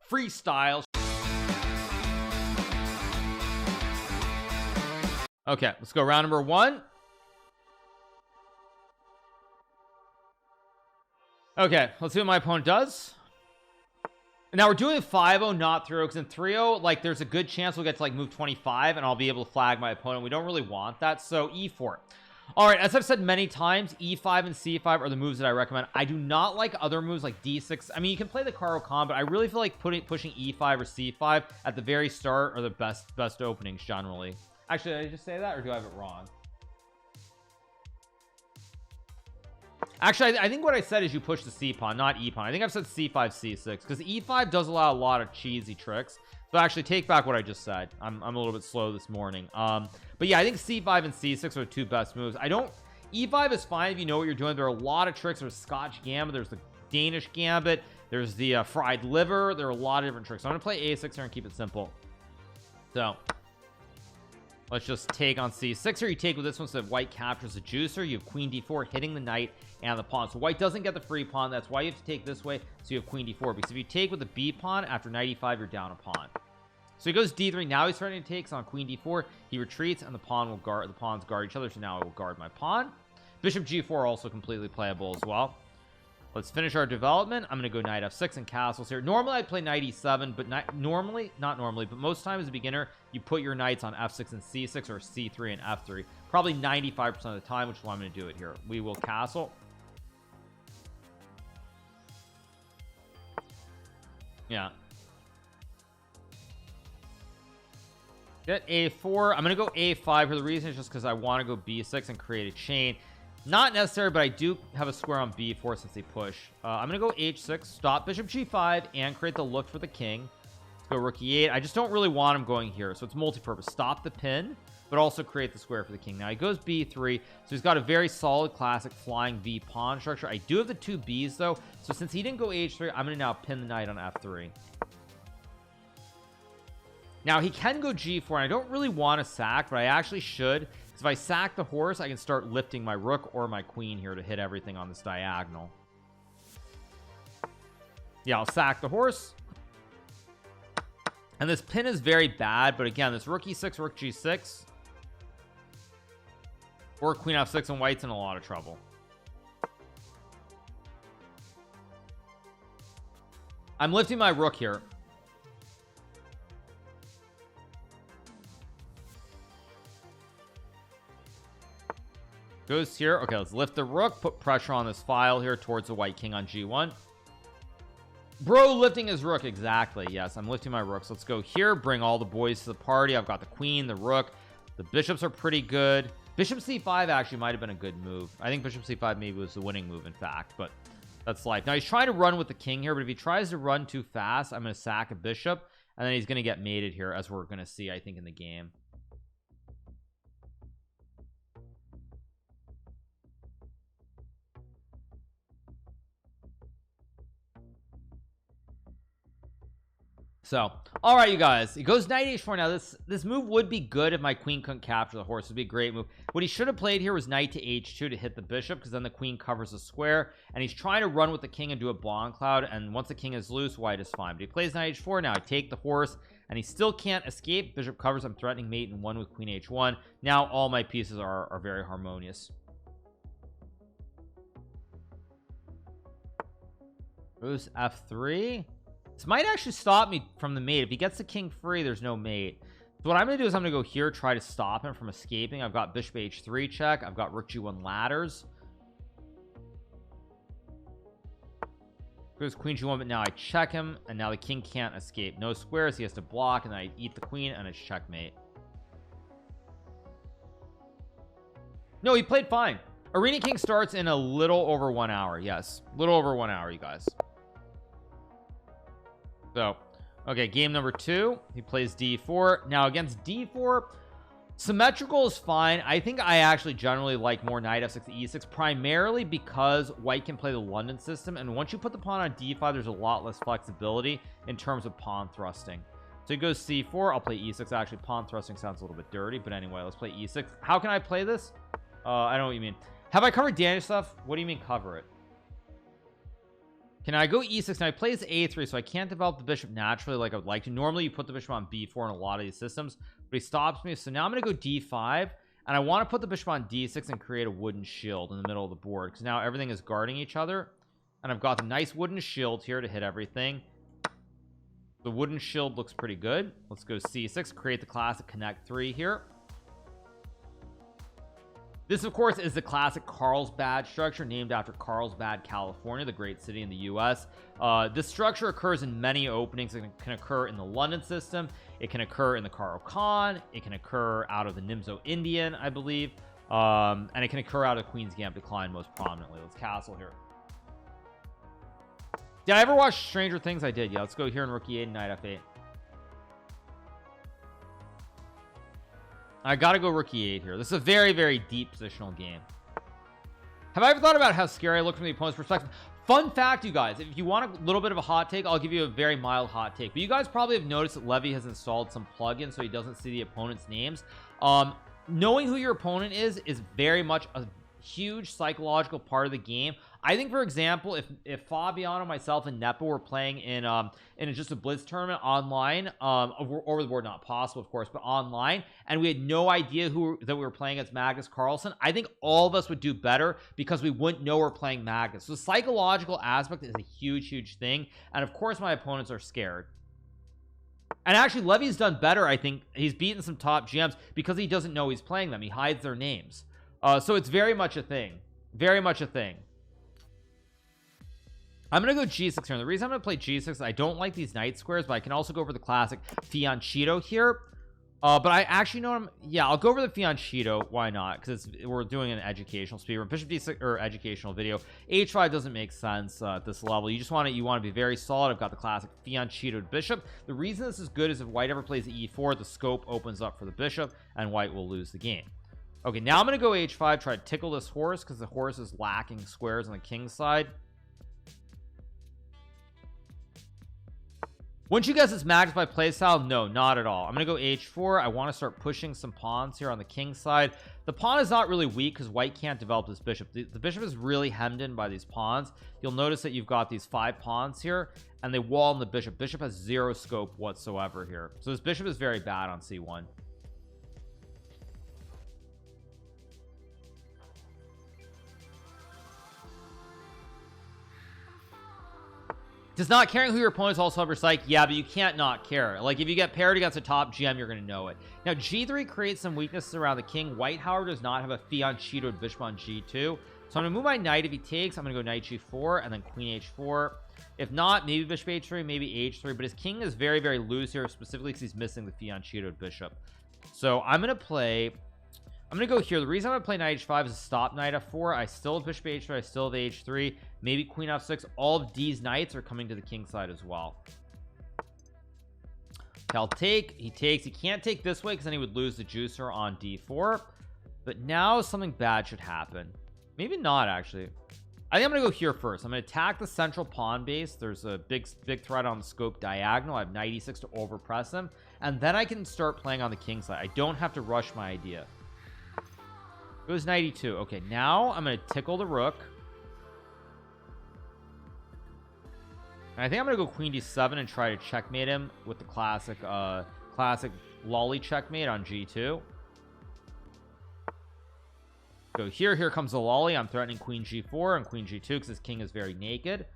freestyle. Okay, let's go round number 1. Okay, let's see what my opponent does. Now we're doing 5-0, not 3-0, because in 3-0, like, there's a good chance we'll get to like move 25 and I'll be able to flag my opponent. We don't really want that. So E4. All right, as I've said many times, E5 and C5 are the moves that I recommend. I do not like other moves like D6. I mean, you can play the Hikaru Khan, but I really feel like pushing E5 or C5 at the very start are the best openings generally. Actually, did I just say that, or do I have it wrong? Actually, I think what I said is you push the C pawn, not E pawn. I think I've said C5, C6, because E5 does allow a lot of cheesy tricks. So actually, take back what I just said. I'm a little bit slow this morning. But yeah, I think C5 and C6 are the two best moves. E5 is fine if you know what you're doing. There are a lot of tricks. There's Scotch Gambit, there's the Danish Gambit, there's the fried liver. There are a lot of different tricks. So I'm gonna play A6 here and keep it simple. So let's just take on C6 here. You take with this one so that white captures the juicer. You have queen D4 hitting the knight and the pawn. So white doesn't get the free pawn. That's why you have to take this way. So you have queen D4, because if you take with the B pawn after knight E5, you're down a pawn. So he goes D3. Now he's starting to take on queen D4. He retreats and the pawns guard each other. So now I will guard my pawn. Bishop G4 also completely playable as well. Let's finish our development. I'm going to go knight F6 and castles here. Normally I'd play knight E7, but not normally, but most times as a beginner, you put your knights on F6 and C6 or C3 and F3. Probably 95% of the time, which is why I'm going to do it here. We will castle. Yeah. Get A4. I'm going to go A5 here. The reason is just because I want to go B6 and create a chain. Not necessary, but I do have a square on B4 since they push. I'm going to go H6, stop bishop G5, and create the look for the king. Let's go rook E8. I just don't really want him going here, so it's multi-purpose. Stop the pin, but also create the square for the king. Now he goes B3, so he's got a very solid classic flying V pawn structure. I do have the two Bs, though, so since he didn't go H3, I'm going to now pin the knight on F3. Now he can go G4, and I don't really want to sack, but I actually should, because if I sack the horse, I can start lifting my rook or my queen here to hit everything on this diagonal. Yeah, I'll sack the horse. And this pin is very bad, but again, this rook E6, rook G6, or queen F6, and white's in a lot of trouble. I'm lifting my rook here. Goes here. Okay, let's lift the rook, put pressure on this file here towards the white king on G1. Bro lifting his rook. Exactly. Yes, I'm lifting my rooks. Let's go here, bring all the boys to the party. I've got the queen, the rook, the bishops are pretty good. Bishop C5 actually might have been a good move. I think bishop C5 maybe was the winning move, in fact, but that's life. Now he's trying to run with the king here, but if he tries to run too fast, I'm going to sack a bishop, and then he's going to get mated here, as we're going to see, I think, in the game. So, all right, you guys, it goes knight h4. Now this move would be good if my queen couldn't capture the horse. It would be a great move. What he should have played here was knight to h2 to hit the bishop, because then the queen covers the square, and he's trying to run with the king and do a bomb cloud, and once the king is loose, white is fine. But he plays knight h4. Now I take the horse, and he still can't escape. Bishop covers. I'm threatening mate in one with queen h1. Now all my pieces are very harmonious. Goes f3. This might actually stop me from the mate. If he gets the king free, there's no mate. So what I'm going to do is I'm going to go here, try to stop him from escaping. I've got bishop h3 check. I've got rook g1 ladders. Goes queen g1, but now I check him, and now the king can't escape. No squares. He has to block, and then I eat the queen, and it's checkmate. No, he played fine. Arena King starts in a little over 1 hour. Yes, little over 1 hour, you guys. So, okay, game number 2. He plays d4. Now against d4, symmetrical is fine. I think I actually generally like more knight f6 to e6, primarily because white can play the London system, and once you put the pawn on d5, there's a lot less flexibility in terms of pawn thrusting. So he goes c4. I'll play e6. Actually, pawn thrusting sounds a little bit dirty, but anyway, let's play e6. How can I play this? I don't know what you mean. Have I covered Danish stuff? What do you mean cover it? Can I go e6? Now he plays a3, so I can't develop the bishop naturally like I would like to. Normally you put the bishop on b4 in a lot of these systems, but he stops me. So now I'm going to go d5, and I want to put the bishop on d6 and create a wooden shield in the middle of the board, because now everything is guarding each other, and I've got the nice wooden shield here to hit everything. The wooden shield looks pretty good. Let's go c6, create the classic connect 3 here. This, of course, is the classic Carlsbad structure, named after Carlsbad, California, the great city in the US. This structure occurs in many openings. It can occur in the London system. It can occur in the Caro-Kann. It can occur out of the Nimzo Indian, I believe. And it can occur out of Queen's Gambit Decline most prominently. Let's castle here. Did I ever watch Stranger Things? I did. Yeah, let's go here in Rook E8 and Knight F8. I gotta go Rook E8 here. This is a very, very deep positional game. Have I ever thought about how scary I look from the opponent's perspective? Fun fact, you guys, if you want a little bit of a hot take, I'll give you a very mild hot take. But you guys probably have noticed that Levy has installed some plugins so he doesn't see the opponent's names. Knowing who your opponent is very much a huge psychological part of the game. I think, for example, if Fabiano, myself, and Nepo were playing in just a Blitz tournament online, over the board, not possible, of course, but online, and we had no idea that we were playing against Magnus Carlsen, I think all of us would do better because we wouldn't know we're playing Magnus. So the psychological aspect is a huge thing, and of course my opponents are scared. And actually, Levy's done better. I think he's beaten some top GMs because he doesn't know he's playing them. He hides their names. So it's very much a thing. Very much a thing. I'm going to go g6 here. And the reason I'm going to play g6 is I don't like these knight squares, but I can also go for the classic fianchetto here. But I actually know I'll go over the fianchetto. Why not? Because we're doing an educational speedrun. Bishop d6 or educational video. h5 doesn't make sense at this level. You want to be very solid. I've got the classic fianchettoed bishop. The reason this is good is if white ever plays e4, the scope opens up for the bishop, and white will lose the game. Okay, now I'm going to go h5, try to tickle this horse because the horse is lacking squares on the king's side. Wouldn't you guess it's Magnus by playstyle? No, not at all. I'm going to go h4. I want to start pushing some pawns here on the king's side. The pawn is not really weak because white can't develop this bishop. The bishop is really hemmed in by these pawns. You'll notice that you've got these 5 pawns here, and they wall in the bishop. Bishop has 0 scope whatsoever here. So this bishop is very bad on c1. Does not caring who your opponents also have psych? Yeah, but you can't not care. Like, if you get paired against a top GM, you're going to know it. Now, g3 creates some weaknesses around the king. White, however, does not have a fianchettoed bishop on g2. So I'm going to move my knight. If he takes, I'm going to go knight g4 and then queen h4. If not, maybe bishop h3, maybe h3. But his king is very, very loose here, specifically because he's missing the fianchettoed bishop. So I'm going to go here. The reason I'm going to play knight h5 is to stop knight f4. I still have bishop h3. I still have h3. Maybe queen f6. All of these knights are coming to the king side as well. I'll take. He takes. He can't take this way because then he would lose the juicer on d4. But now something bad should happen. Maybe not, actually. I think I'm going to go here first. I'm going to attack the central pawn base. There's a big threat on the scope diagonal. I have knight e6 to overpress him. And then I can start playing on the king side. I don't have to rush my idea. It was 92. Okay, now I'm going to tickle the rook. And I think I'm going to go queen d7 and try to checkmate him with the classic lolly checkmate on g2. Go here. Here comes the lolly. I'm threatening queen g4 and queen g2 because his king is very naked.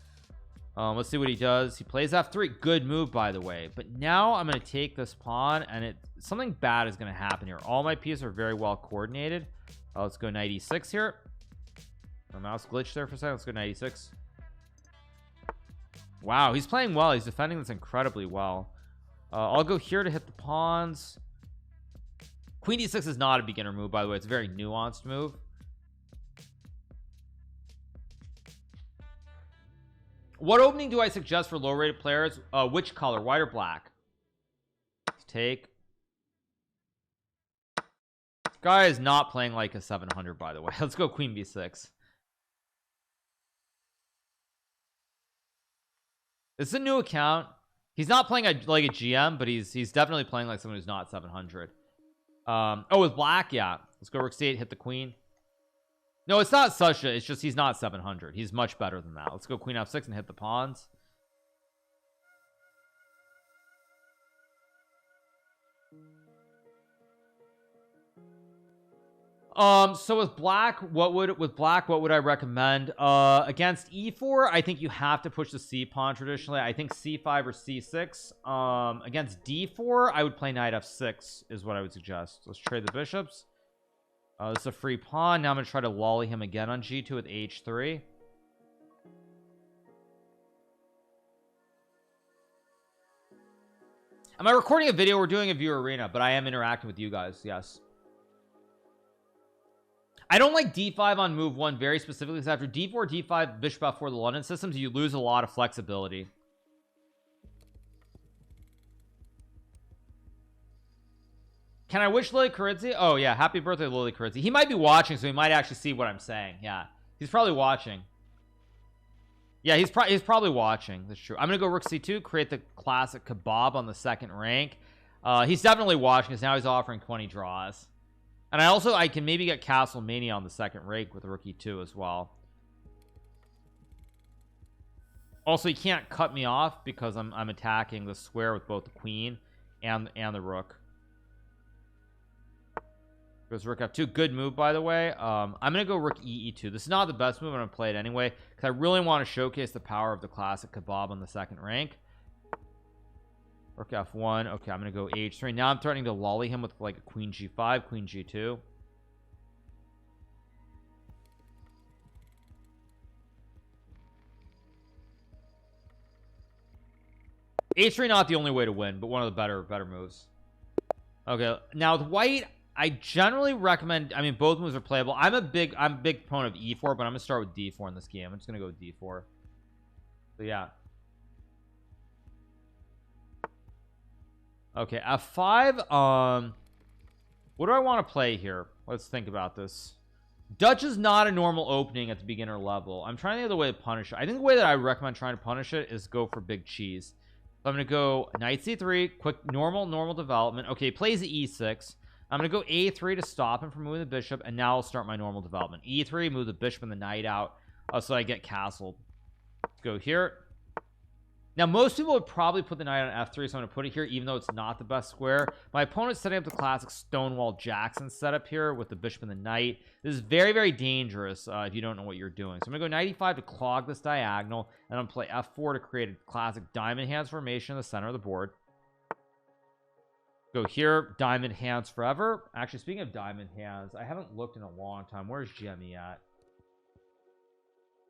Let's see what he does. He plays f3. Good move, by the way. But now I'm going to take this pawn, and something bad is going to happen here. All my pieces are very well coordinated. Let's go knight e6 here. My mouse glitched there for a second. Let's go knight e6. Wow, he's playing well. He's defending this incredibly well. I'll go here to hit the pawns. Queen d6 is not a beginner move, by the way. It's a very nuanced move. What opening do I suggest for low-rated players? Which color, white or black? Let's take. Guy is not playing like a 700, by the way. Let's go queen b6. This is a new account. He's not playing like a GM, but he's definitely playing like someone who's not 700. Oh, with black, yeah. Let's go rook c8, hit the queen. No, it's not such a, it's just he's not 700. He's much better than that. Let's go queen f6 and hit the pawns. So with black, what would I recommend? Against e4, I think you have to push the c pawn traditionally. I think c5 or c6. Against d4, I would play knight f6 is what I would suggest. Let's trade the bishops. This is a free pawn. Now I'm gonna try to lolly him again on g2 with h3. Am I recording a video? We're doing a viewer arena, but I am interacting with you guys. Yes. I don't like d5 on move 1 very specifically because after d4 d5 bishop f4 the London systems, you lose a lot of flexibility. Can I wish Lily Carizzi? Oh yeah, happy birthday Lily Carizzi. He might be watching, so he might actually see what I'm saying. Yeah, he's probably watching. Yeah, he's probably watching. That's true. I'm gonna go rook c2, create the classic kebab on the second rank. He's definitely watching because now he's offering 20 draws. And I can maybe get Castle Mania on the second rank with rook e2 as well. Also, he can't cut me off because I'm attacking the square with both the queen and the rook. Goes rook f2. Good move, by the way. I'm gonna go rook e2. This is not the best move. I'm gonna play it anyway because I really want to showcase the power of the classic kebab on the second rank. Rook f1. Okay, I'm gonna go h3. Now I'm threatening to lolly him with like a queen g5, queen g2. h3 not the only way to win, but one of the better moves. Okay, now with white, I generally recommend, I mean, both moves are playable. I'm a big proponent of e4, but I'm gonna start with d4 in this game. I'm just gonna go with d4. So yeah. Okay, f5. What do I want to play here? Let's think about this. Dutch is not a normal opening at the beginner level. I'm trying to think of the way to punish it. I think the way that I recommend trying to punish it is go for big cheese. So I'm gonna go knight c3, quick normal development. Okay, he plays e6. I'm gonna go a3 to stop him from moving the bishop, and now I'll start my normal development. E3, move the bishop and the knight out, so I get castled. Let's go here. Now most people would probably put the knight on f3, so I'm gonna put it here even though it's not the best square. My opponent's setting up the classic Stonewall Jackson setup here with the bishop and the knight. This is very dangerous if you don't know what you're doing. So I'm gonna go knight e5 to clog this diagonal, and I'm gonna play f4 to create a classic diamond hands formation in the center of the board. Go here, diamond hands forever. Actually, speaking of diamond hands, I haven't looked in a long time. Where's GME at?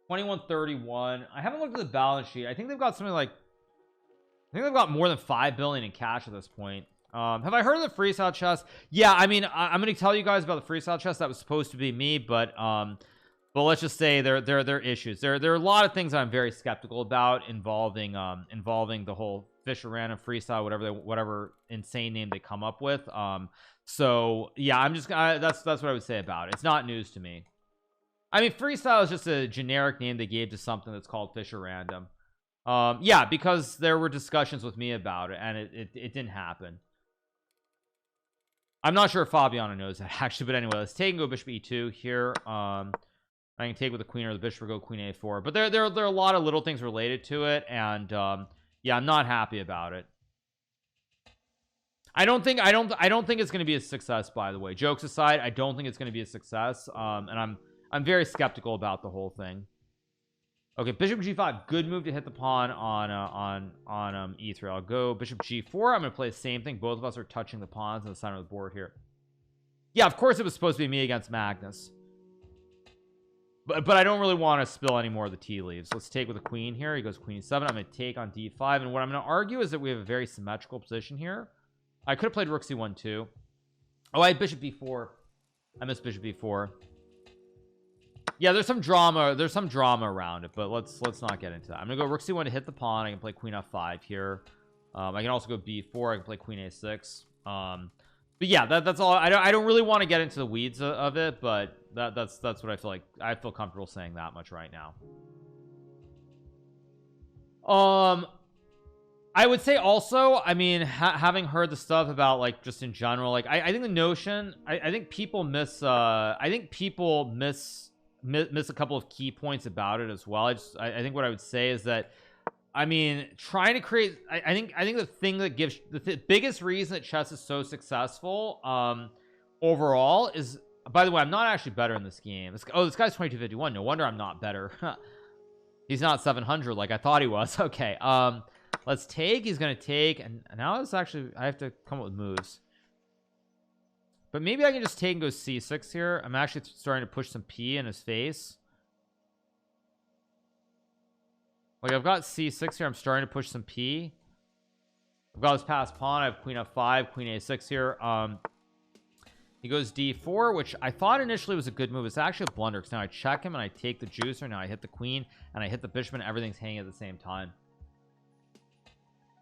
2131. I haven't looked at the balance sheet. I think they've got something like, I think they've got more than 5 billion in cash at this point. Have I heard of the freestyle chest? Yeah, I mean, I'm going to tell you guys about the freestyle chest. That was supposed to be me, but let's just say there are issues. There are a lot of things I'm very skeptical about involving the whole Fisher random freestyle, whatever insane name they come up with. So yeah, I'm just that's what I would say about it. It's not news to me. I mean, freestyle is just a generic name they gave to something that's called Fisher random. Yeah, because there were discussions with me about it, and it didn't happen. I'm not sure if Fabiano knows that actually, but anyway, let's take and go bishop e2 here. I can take with the queen or the bishop or go queen a4, but there are a lot of little things related to it, and yeah, I'm not happy about it. I don't think it's going to be a success, by the way. Jokes aside, I don't think it's going to be a success, and I'm very skeptical about the whole thing. Okay, bishop g5, good move to hit the pawn on e3. I'll go bishop g4. I'm going to play the same thing. Both of us are touching the pawns in the center of the board here. Yeah, of course it was supposed to be me against Magnus, but I don't really want to spill any more of the tea leaves. Let's take with the queen here. He goes queen e7. I'm going to take on d5, and what I'm going to argue is that we have a very symmetrical position here. I could have played rook c1 too. Oh, I had bishop b4. I missed bishop b4. Yeah, there's some drama around it, but let's not get into that. I'm gonna go rook c1 to hit the pawn. I can play queen f5 here. I can also go b4. I can play queen a6. But yeah, that's all. I don't really want to get into the weeds of it, but that's what I feel like. I feel comfortable saying that much right now. I would say also, I mean, having heard the stuff about, like, just in general, like, I think the notion, I think people miss miss a couple of key points about it as well. I think what I would say is that, I mean, trying to create, I think the thing that gives the biggest reason that chess is so successful overall is, by the way, I'm not actually better in this game. This guy's 2251. No wonder I'm not better. He's not 700 like I thought he was. Okay, let's take. He's gonna take, and now it's actually, I have to come up with moves, but maybe I can just take and go c6 here. I'm actually starting to push some p in his face. Like, I've got c6 here. I'm starting to push some p. I've got his passed pawn. I have queen f5, queen a6 here. He goes d4, which I thought initially was a good move. It's actually a blunder, because now I check him and I take the juicer. Now I hit the queen and I hit the bishop, and everything's hanging at the same time.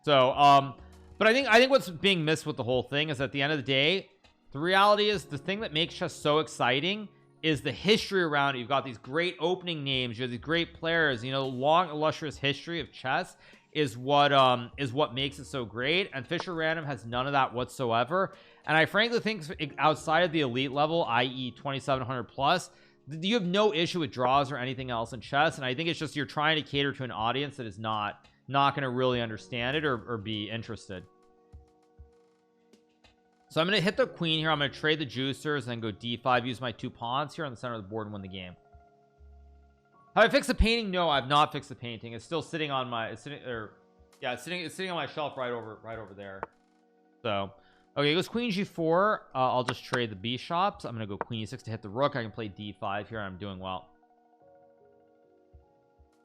So but I think what's being missed with the whole thing is, at the end of the day, the reality is, the thing that makes chess so exciting is the history around it. You've got these great opening names, you have these great players, you know, long illustrious history of chess is what makes it so great. And Fischer Random has none of that whatsoever. And I frankly think outside of the elite level, i.e. 2700 plus, you have no issue with draws or anything else in chess. And I think it's just you're trying to cater to an audience that is not going to really understand it or be interested. So I'm going to hit the queen here. I'm going to trade the juicers and then go d5, use my 2 pawns here on the center of the board and win the game. Have I fixed the painting? No, I've not fixed the painting. It's still sitting on my, it's sitting on my shelf right over there. So okay, it goes queen g4. I'll just trade the bishops. I'm going to go queen e6 to hit the rook. I can play d5 here. I'm doing well.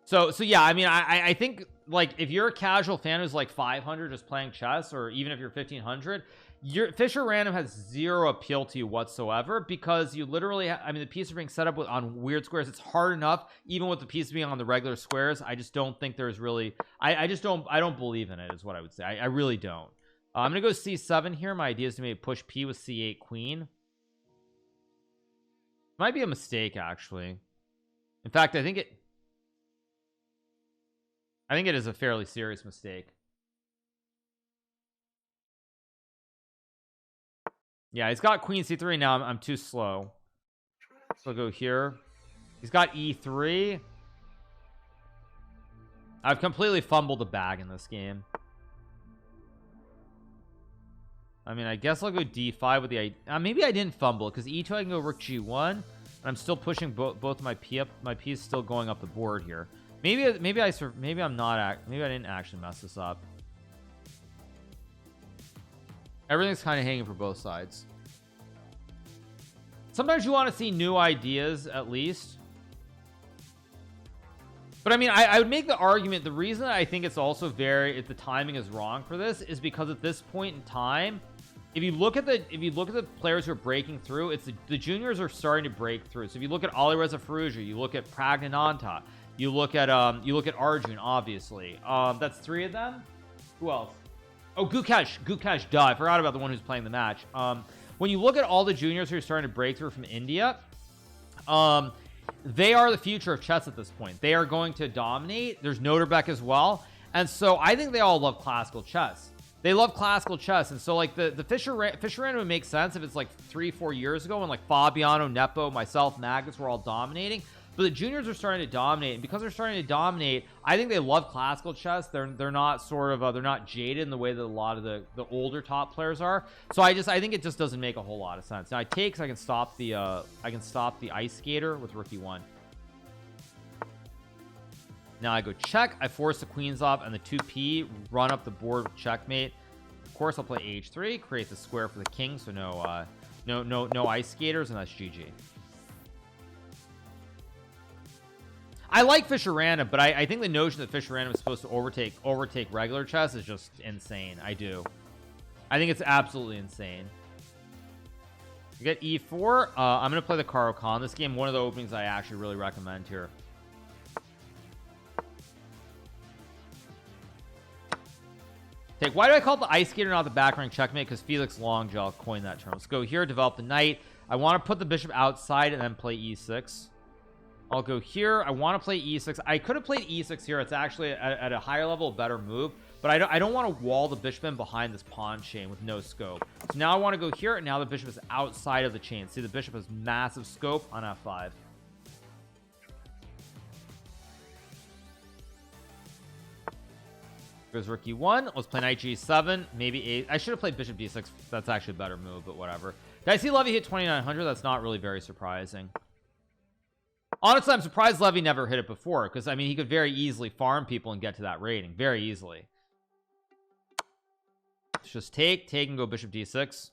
So yeah, I mean, I think, like, if you're a casual fan who's like 500 just playing chess, or even if you're 1500, your Fischer Random has zero appeal to you whatsoever, because you literally I mean, the pieces are being set up on weird squares. It's hard enough even with the pieces being on the regular squares. I just don't think there's really, I don't believe in it, is what I would say. I really don't. I'm gonna go c7 here. My idea is to maybe push p with c8 queen. Might be a mistake, actually. In fact, I think it is a fairly serious mistake. Yeah, he's got queen c3 now. I'm too slow, so I'll go here. He's got e3. I've completely fumbled the bag in this game. I mean, I guess I'll go d5 with the maybe I didn't fumble, because e2 I can go rook g1, and I'm still pushing both my p up. My p is still going up the board here. Maybe I didn't actually mess this up. Everything's kind of hanging for both sides. Sometimes you want to see new ideas, at least. But I mean, I would make the argument, the reason I think it's also if the timing is wrong for this, is because at this point in time, if you look at the players who are breaking through, it's the juniors are starting to break through. So if you look at Alireza Firouzja, you look at Pragnananta, you look at Arjun, obviously. That's 3 of them. Who else? Oh, Gukesh, duh, I forgot about the one who's playing the match. When you look at all the juniors who are starting to break through from India, they are the future of chess at this point. They are going to dominate. There's Noterbeck as well, and so I think they all love classical chess. They love classical chess, and so like the Fischer Random would make sense if it's like 3-4 years ago when like Fabiano, Nepo, myself, Magnus were all dominating. But the juniors are starting to dominate, and because they're starting to dominate, I think they love classical chess. They're not sort of they're not jaded in the way that a lot of the older top players are. So I think it just doesn't make a whole lot of sense. Now I take, so I can stop the ice skater with rook e1. Now I go check. I force the queens off, and the 2p run up the board with checkmate. Of course, I'll play h3, create the square for the king, so no ice skaters, and that's GG. I like Fischer Random, but I think the notion that Fischer Random is supposed to overtake regular chess is just insane. I think it's absolutely insane. You get e4. I'm going to play the Caro Kann. This game, one of the openings I actually really recommend here. Take. Why do I call it the ice skater, not the back rank checkmate? Because Felix Longjell coined that term. Let's go here, develop the knight. I want to put the bishop outside and then play e6. I'll go here. I want to play e6. I could have played e6 here. It's actually at a higher level, a better move, but I don't want to wall the bishop in behind this pawn chain with no scope. So now I want to go here, and now the bishop is outside of the chain. See, the bishop has massive scope on f5. Goes rook e1. Let's play knight g7. Maybe 8. I should have played bishop d6. That's actually a better move, but whatever. Did I see Levy hit 2900? That's not really very surprising. Honestly, I'm surprised Levy never hit it before, because I mean he could very easily farm people and get to that rating very easily. Let's just take and go bishop d6.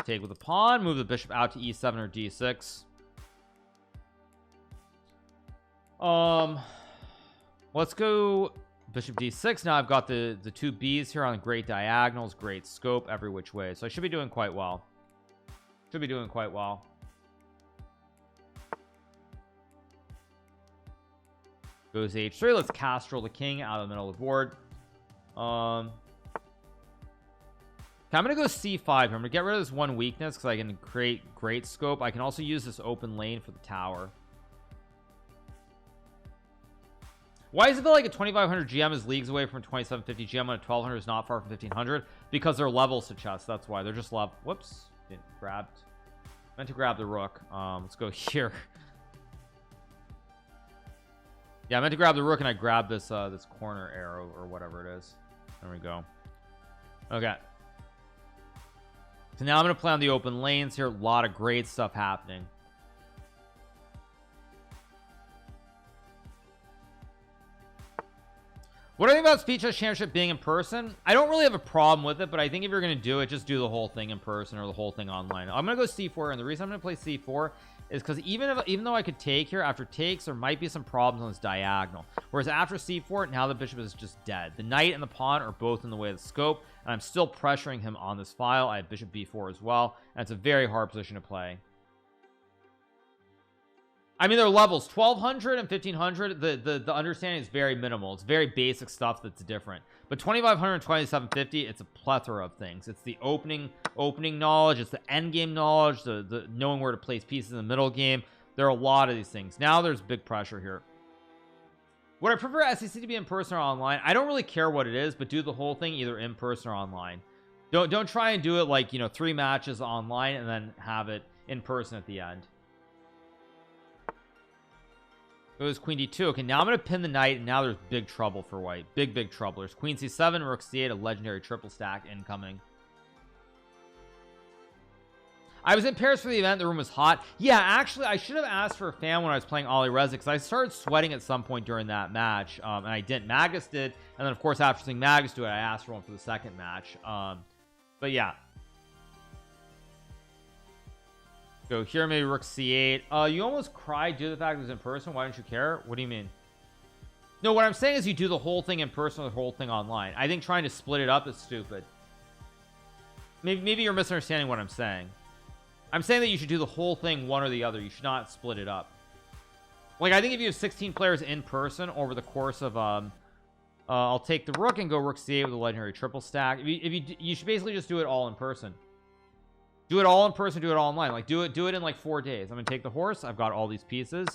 Take with a pawn, move the bishop out to e7 or d6. Let's go bishop d6. Now I've got the two B's here on great diagonals, great scope every which way, so I should be doing quite well. Should be doing quite well. Goes h3. Let's castrol the king out of the middle of the board. Okay, I'm gonna go c5 here. I'm gonna get rid of this one weakness because I can create great scope. I can also use this open lane for the tower. Why does it feel like a 2500 GM is leagues away from 2750 GM, and a 1200 is not far from 1500? Because they're levels to chess. That's why they're just level. Whoops, grabbed. Meant to grab the rook. Let's go here. Yeah, I meant to grab the rook, and I grabbed this this corner arrow or whatever it is. There we go. Okay. So now I'm gonna play on the open lanes here. A lot of great stuff happening. What do you think about Speed Chess Championship being in person? I don't really have a problem with it, but I think if you're going to do it, just do the whole thing in person or the whole thing online. I'm going to go c4, and the reason I'm going to play c4 is because even though I could take here, after takes, there might be some problems on this diagonal. Whereas after c4, now the bishop is just dead. The knight and the pawn are both in the way of the scope, and I'm still pressuring him on this file. I have bishop b4 as well, and it's a very hard position to play. I mean, they're levels 1200 and 1500. The understanding is very minimal. It's very basic stuff that's different. But 2500 and 2750, it's a plethora of things. It's the opening knowledge. It's the end game knowledge. The knowing where to place pieces in the middle game. There are a lot of these things. Now there's big pressure here. Would I prefer SEC to be in person or online? I don't really care what it is, but do the whole thing either in person or online. Don't try and do it like, you know, 3 matches online and then have it in person at the end. Goes queen d2. Okay, now I'm gonna pin the knight, and now there's big trouble for white. Big trouble. There's queen c7, rook c8, a legendary triple stack incoming. I was in Paris for the event. The room was hot. Yeah, actually, I should have asked for a fan when I was playing Ali Reza, because I started sweating at some point during that match, and I didn't. Magus did, and then of course after seeing Magus do it, I asked for one for the second match. But yeah. Go here, maybe rook c8. You almost cried due to the fact it was in person. Why don't you care? What do you mean? No, what I'm saying is you do the whole thing in person or the whole thing online. I think trying to split it up is stupid. Maybe you're misunderstanding what I'm saying. I'm saying that you should do the whole thing one or the other. You should not split it up. Like, I think if you have 16 players in person over the course of I'll take the rook and go rook c8 with a legendary triple stack. You should basically just do it all in person. Do it all in person, do it all online. Like, do it in like 4 days. I'm gonna take the horse. I've got all these pieces.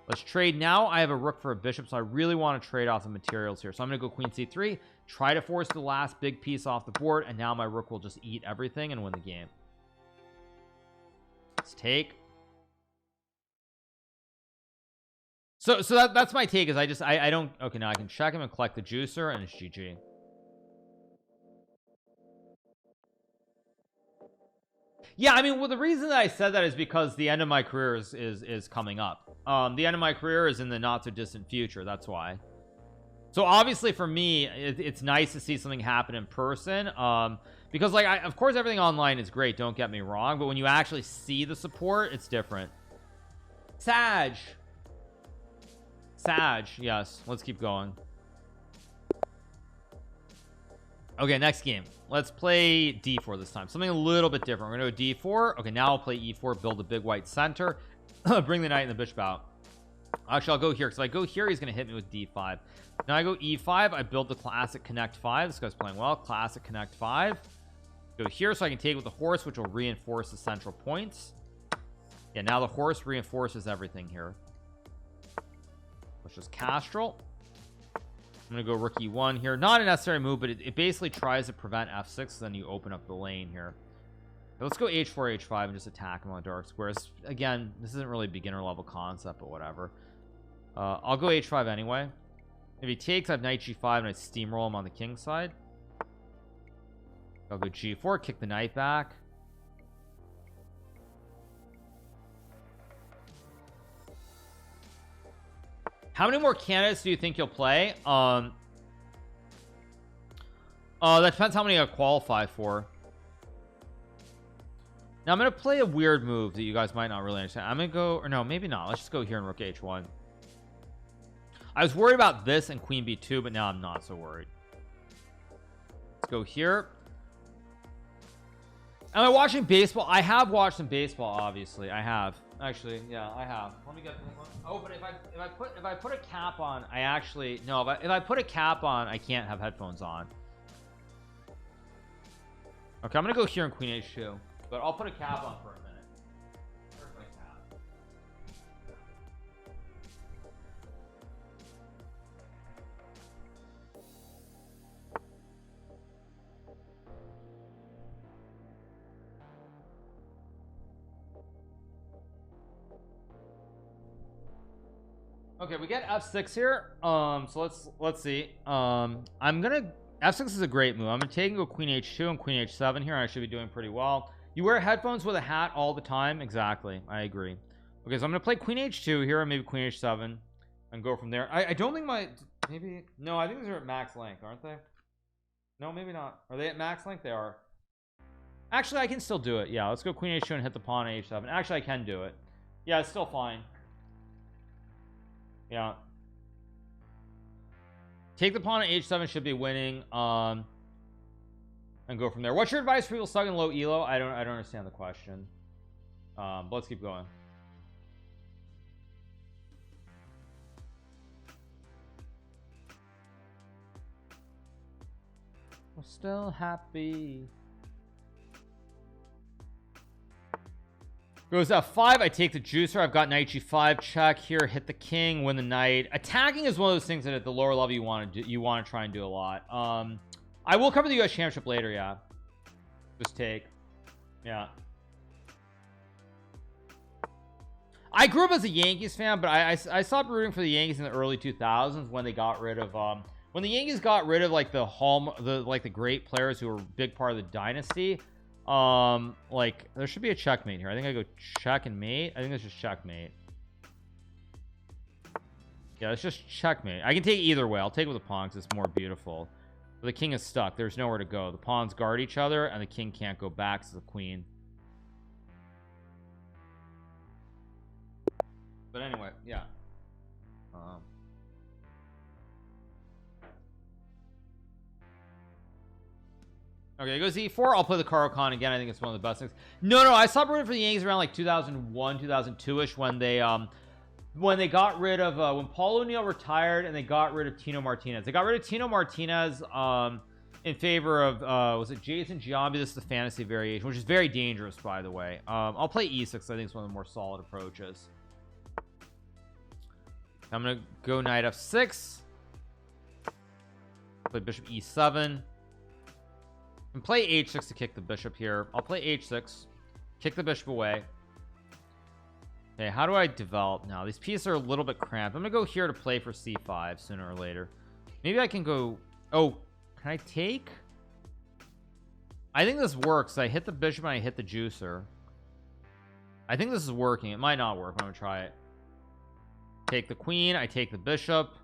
Let's trade now. I have a rook for a bishop, so I really want to trade off the materials here. So I'm gonna go queen c3, try to force the last big piece off the board, and now my rook will just eat everything and win the game. Let's take. So that's my take. Is I don't. Okay, now I can check him and collect the juicer, and it's GG. Yeah, I mean, well, the reason that I said that is because the end of my career is coming up. The end of my career is in the not so distant future. That's why. So obviously for me, it's nice to see something happen in person. Because like, of course everything online is great, don't get me wrong, but when you actually see the support, it's different. Sag, yes, let's keep going. Okay, next game. Let's play d4 this time. Something a little bit different. We're gonna go d4. Okay, now I'll play e4, build a big white center, bring the knight and the bishop out. Actually, I'll go here, because if I go here, he's gonna hit me with d5. Now I go e5. I build the classic connect 5. This guy's playing well. Classic connect 5. Go here so I can take with the horse, which will reinforce the central points. Yeah, now the horse reinforces everything here. Let's just castrol. I'm gonna go rook e1 here. Not a necessary move, but it basically tries to prevent f6, then you open up the lane here. So let's go h4 h5 and just attack him on the dark squares. Again, this isn't really a beginner level concept, but whatever. I'll go h5 anyway. If he takes, I have knight g5 and I steamroll him on the king side. I'll go g4, kick the knight back. How many more candidates do you think you'll play? That depends how many I qualify for. Now I'm gonna play a weird move that you guys might not really understand. I'm gonna go, or no, maybe not. Let's just go here and rook h1. I was worried about this and queen b2, but now I'm not so worried. Let's go here. Am I watching baseball? I have watched some baseball, obviously. I have. Actually, yeah, I have. Let me get this one. Oh, but if I put a cap on, I actually no. If I put a cap on, I can't have headphones on. Okay, I'm gonna go here in queen h2, but I'll put a cap on for a minute. Where's my cap? Okay, we get f6 here. So let's see. I'm gonna f6 is a great move. I'm gonna take and go queen h2 and queen h7 here, and I should be doing pretty well. You wear headphones with a hat all the time. Exactly, I agree. Okay, so I'm gonna play queen h2 here, and maybe queen h7, and go from there. I don't think my maybe no. I think these are at max length, aren't they? No, maybe not. Are they at max length? They are. Actually, I can still do it. Yeah, let's go queen h2 and hit the pawn on h7. Actually, I can do it. Yeah, it's still fine. Yeah, take the pawn at h7 should be winning, and go from there. What's your advice for people stuck in low elo? I don't understand the question, but let's keep going. We're still happy. Goes f5. I take the juicer. I've got knight g5 check here. Hit the king, win the knight. Attacking is one of those things that at the lower level you want to do. You want to try and do a lot. I will cover the US championship later. Yeah, just take. Yeah, I grew up as a Yankees fan, but I stopped rooting for the Yankees in the early 2000s when they got rid of when the Yankees got rid of like the great players who were a big part of the dynasty. Like there should be a checkmate here. I think I go check and mate. I think that's just checkmate. Yeah, it's just checkmate. I can take either way. I'll take it with the pawn because it's more beautiful. But the king is stuck. There's nowhere to go. The pawns guard each other and the king can't go back to the queen. But anyway, yeah. Okay, it goes e4. I'll play the Caro-Kann again. I think it's one of the best things. No, I stopped rooting for the Yankees around like 2001, 2002-ish when they got rid of when Paul O'Neill retired and they got rid of Tino Martinez. They got rid of Tino Martinez in favor of was it Jason Giambi? This is the fantasy variation, which is very dangerous, by the way. I'll play e6. I think it's one of the more solid approaches. I'm gonna go knight f6. Play bishop e7. And play h6 to kick the bishop here. I'll play h6, kick the bishop away. Okay, how do I develop now? These pieces are a little bit cramped. I'm gonna go here to play for c5 sooner or later. Maybe I can go. Oh, can I take? I think this works. I hit the bishop and I hit the juicer. I think this is working. It might not work, but I'm gonna try it. Take the queen. I take the bishop.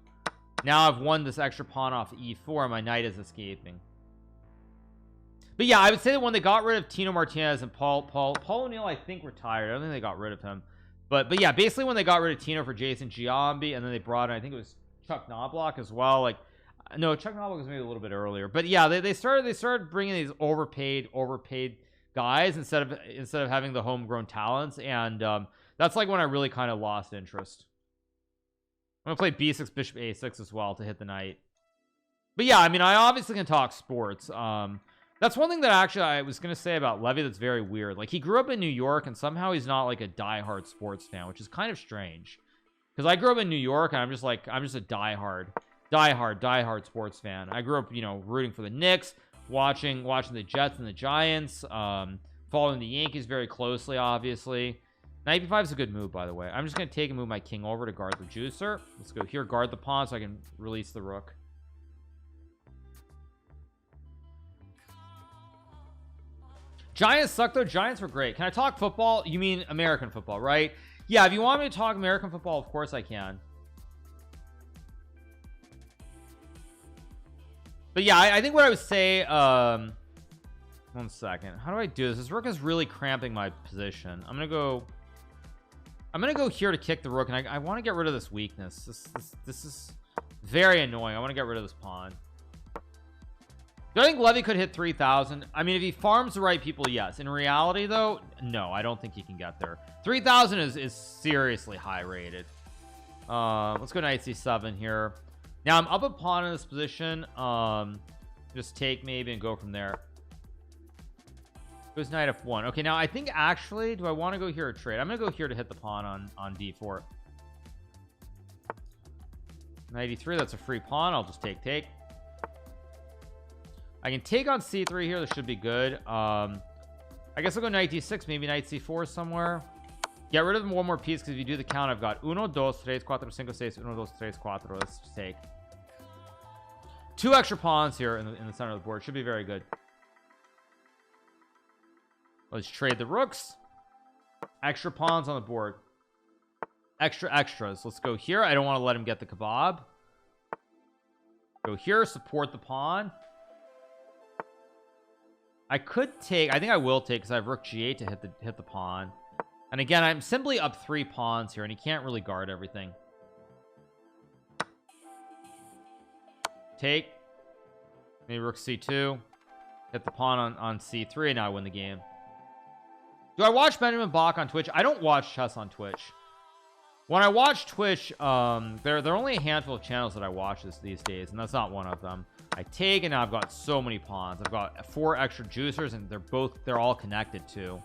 Now I've won this extra pawn off e4 and my knight is escaping. But yeah, I would say that when they got rid of Tino Martinez and Paul O'Neill, I think retired. I don't think they got rid of him. But yeah, basically when they got rid of Tino for Jason Giambi, and then they brought in, I think it was Chuck Knobloch as well. Like, no, Chuck Knobloch was maybe a little bit earlier. But yeah, they started bringing these overpaid guys instead of having the homegrown talents, and that's like when I really kind of lost interest. I'm gonna play b6 bishop a6 as well to hit the knight. But yeah, I mean, I obviously can talk sports. That's one thing that actually I was gonna say about Levy that's very weird. Like, he grew up in New York and somehow he's not like a diehard sports fan, which is kind of strange, because I grew up in New York and I'm just a diehard sports fan. I grew up, you know, rooting for the Knicks, watching the Jets and the Giants, following the Yankees very closely, obviously. Knight b5 is a good move, by the way. I'm just going to take and move my king over to guard the juicer. Let's go here, guard the pawn so I can release the rook. Giants suck though. Giants were great. Can I talk football? You mean American football, right? Yeah, if you want me to talk American football, of course I can. But yeah, I think what I would say, 1 second. How do I do this? This rook is really cramping my position. I'm gonna go here to kick the rook, and I want to get rid of this weakness. This is very annoying. I want to get rid of this pawn. Do I think Levy could hit 3,000? I mean, if he farms the right people, yes. In reality, though, no, I don't think he can get there. 3,000 is seriously high rated. Let's go knight c7 here. Now I'm up a pawn in this position. Just take maybe and go from there. Goes knight f1. Okay, now I think actually, do I want to go here or trade? I'm gonna go here to hit the pawn on d4. Knight e3. That's a free pawn. I'll just take. I can take on c3 here. This should be good. I guess I'll go knight d6, maybe knight c4 somewhere. Get rid of one more piece, because if you do the count, I've got 1, 2, 3, 4, 5, 6. 1, 2, 3, 4. Let's just take 2 extra pawns here in the center of the board. Should be very good. Let's trade the rooks. Extra pawns on the board. Extras. Let's go here. I don't want to let him get the kebab. Go here, support the pawn. I could take, I think I will take, because I have rook g8 to hit the pawn. And again, I'm simply up 3 pawns here, and he can't really guard everything. Take. Maybe rook c2. Hit the pawn on c3, and now I win the game. Do I watch Benjamin Bach on Twitch? I don't watch chess on Twitch. When I watch Twitch, there are only a handful of channels that I watch these days, and that's not one of them. I take, and now I've got so many pawns. I've got 4 extra juicers, and they're all connected too.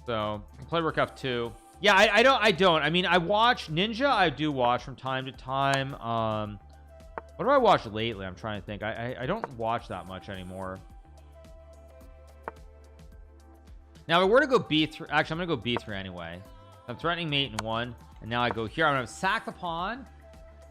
So play rook f2. Yeah, I don't. I mean, I watch Ninja. I do watch from time to time. What do I watch lately? I'm trying to think. I don't watch that much anymore. Now, if I were to go b3, actually, I'm gonna go b3 anyway. I'm threatening mate in 1, and now I go here. I'm gonna sack the pawn,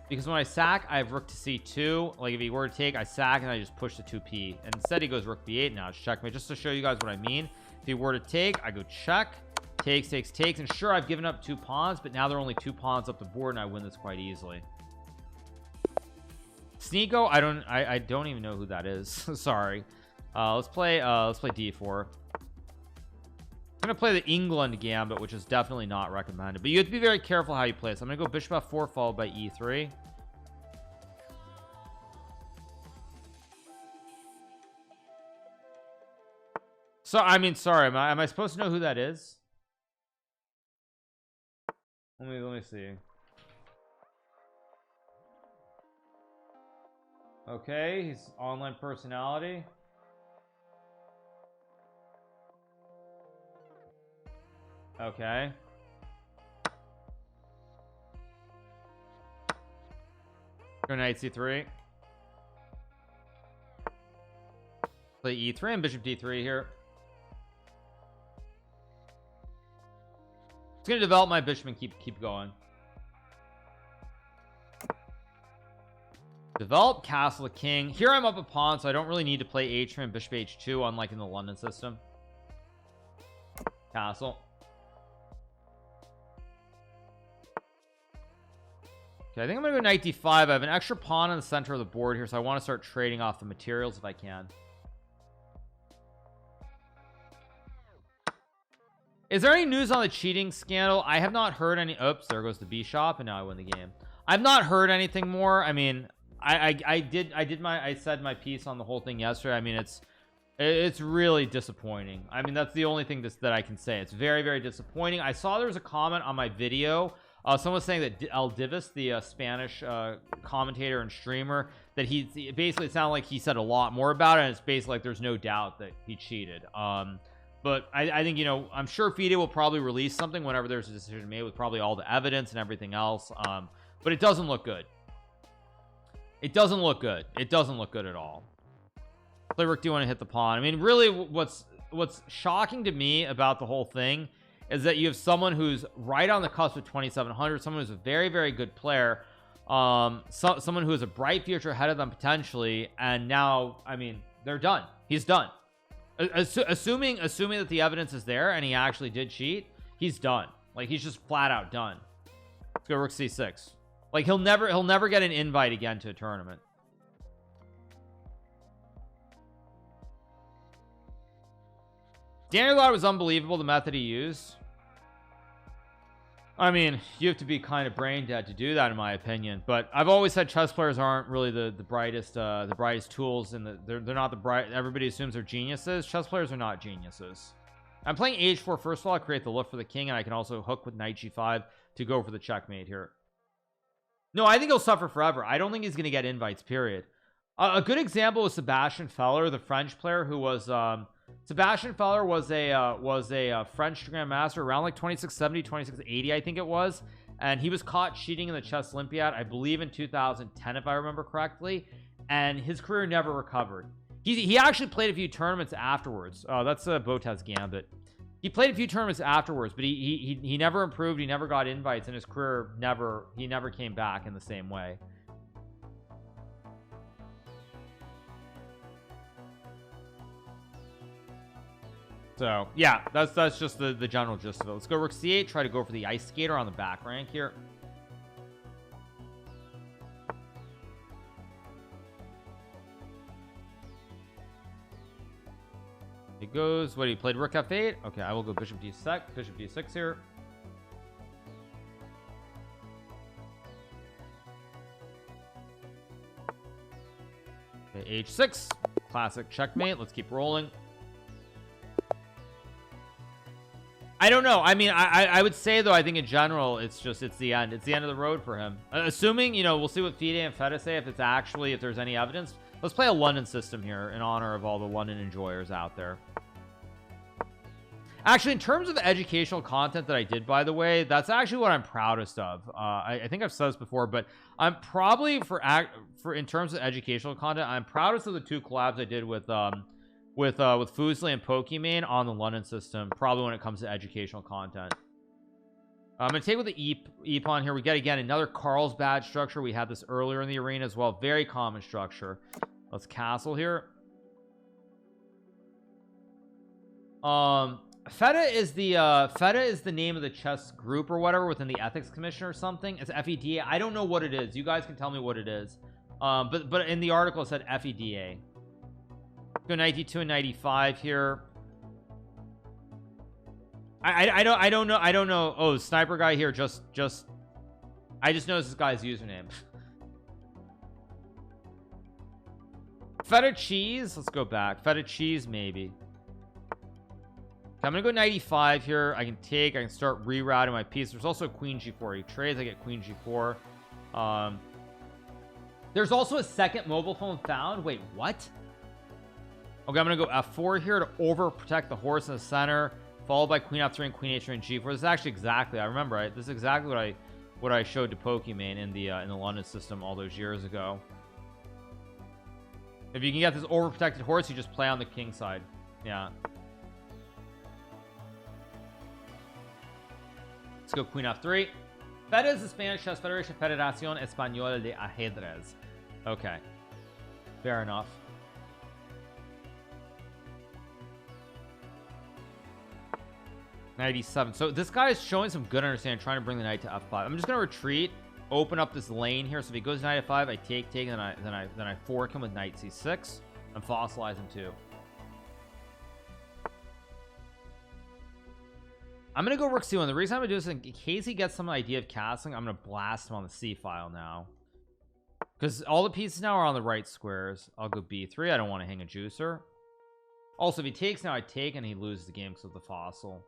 because when I sack, I have rook to c2. Like if he were to take, I sack and I just push the 2p. And instead, he goes rook b8. Now it's checkmate. Just to show you guys what I mean. If he were to take, I go check, takes, and sure, I've given up 2 pawns, but now there are only 2 pawns up the board, and I win this quite easily. Sneeko, I don't even know who that is. Sorry. Let's play d4. I'm gonna play the England gambit, which is definitely not recommended, but you have to be very careful how you play this. I'm gonna go bishop f4 followed by e3. So I mean, sorry, am I supposed to know who that is? Let me see. Okay, he's online personality. Okay. Go knight c3. Play e3 and bishop d3 here. It's gonna develop my bishop and keep going. Develop castle the king. Here I'm up a pawn, so I don't really need to play h3 and bishop h2, unlike in the London system. Castle. Okay, I think I'm gonna go knight d5. I have an extra pawn in the center of the board here, so I want to start trading off the materials if I can. Is there any news on the cheating scandal? I have not heard any. Oops, there goes the bishop, and now I win the game. I've not heard anything more. I mean, I said my piece on the whole thing yesterday. I mean, it's really disappointing. I mean, that's the only thing that I can say. It's very, very disappointing. I saw there was a comment on my video. Someone was saying that El Divis, the Spanish commentator and streamer, that he basically, it sounded like he said a lot more about it, and it's basically like there's no doubt that he cheated. But I think, you know, I'm sure FIDE will probably release something whenever there's a decision made with probably all the evidence and everything else. But it doesn't look good. It doesn't look good. It doesn't look good at all. Play rook d1 and hit the pawn. I mean, really, what's shocking to me about the whole thing is that you have someone who's right on the cusp of 2700, someone who's a very, very good player, someone who has a bright future ahead of them potentially, and now, I mean, they're done. He's done. Assuming that the evidence is there and he actually did cheat, he's done. Like, he's just flat out done. Let's go rook c6. Like, he'll never get an invite again to a tournament. Daniel thought it was unbelievable, the method he used. I mean, you have to be kind of brain dead to do that, in my opinion. But I've always said chess players aren't really the brightest tools, and they're not the bright. Everybody assumes they're geniuses. Chess players are not geniuses. I'm playing h4 first of all. I create the look for the king, and I can also hook with knight g5 to go for the checkmate here. No, I think he'll suffer forever. I don't think he's going to get invites, period. A good example was Sebastian Feller, the French player who was Sebastian Feller was a French grandmaster around like 2670 2680 I think it was, and he was caught cheating in the chess Olympiad, I believe in 2010 if I remember correctly, and his career never recovered. He actually played a few tournaments afterwards. Oh, that's a Botez Gambit. He played a few tournaments afterwards, but he never improved. He never got invites, and his career never came back in the same way. So yeah, that's just the general gist of it. Let's go rook c8, try to go for the ice skater on the back rank here. It goes, what, he played rook f8. Okay, I will go bishop d6 here. Okay, h6, classic checkmate. Let's keep rolling. I don't know. I mean, I would say though, I think in general it's the end. It's the end of the road for him. Assuming, you know, we'll see what FIDE and Feta say if there's any evidence. Let's play a London system here in honor of all the London enjoyers out there. Actually, in terms of educational content that I did, by the way, that's actually what I'm proudest of. I think I've said this before, but I'm probably for in terms of educational content, I'm proudest of the two collabs I did with Fusely and Pokimane on the London system, probably when it comes to educational content. I'm gonna take with the E pawn here. We get again another Carlsbad structure. We had this earlier in the arena as well. Very common structure. Let's castle here. Feta is the name of the chess group or whatever within the ethics commission or something. It's FEDA. I don't know what it is. You guys can tell me what it is. But in the article it said FEDA. Go 92 and 95 here. I don't know. Oh, sniper guy here I just noticed this guy's username. Feta cheese. Let's go back. Feta cheese maybe. I'm gonna go 95 here. I can start rerouting my piece. There's also queen g4. He trades, I get queen g4. There's also a second mobile phone found. Wait, what? Okay, I'm gonna go f4 here to overprotect the horse in the center, followed by queen f3 and queen h3 and g4. This is actually exactly, I remember, right? This is exactly what I showed to Pokimane in the London system all those years ago. If you can get this overprotected horse, you just play on the king side. Yeah. Let's go queen f3. Feta is the Spanish Chess Federation, Federación Española de Ajedrez. Okay, fair enough. '97. So this guy is showing some good understanding, trying to bring the knight to f5. I'm just gonna retreat, open up this lane here. So if he goes knight f5, I take, and then I fork him with knight c6 and fossilize him too. I'm gonna go rook c1. The reason I'm gonna do this, in case he gets some idea of castling, I'm gonna blast him on the c file now, because all the pieces now are on the right squares. I'll go b3. I don't want to hang a juicer. Also, if he takes now, I take, and he loses the game because of the fossil.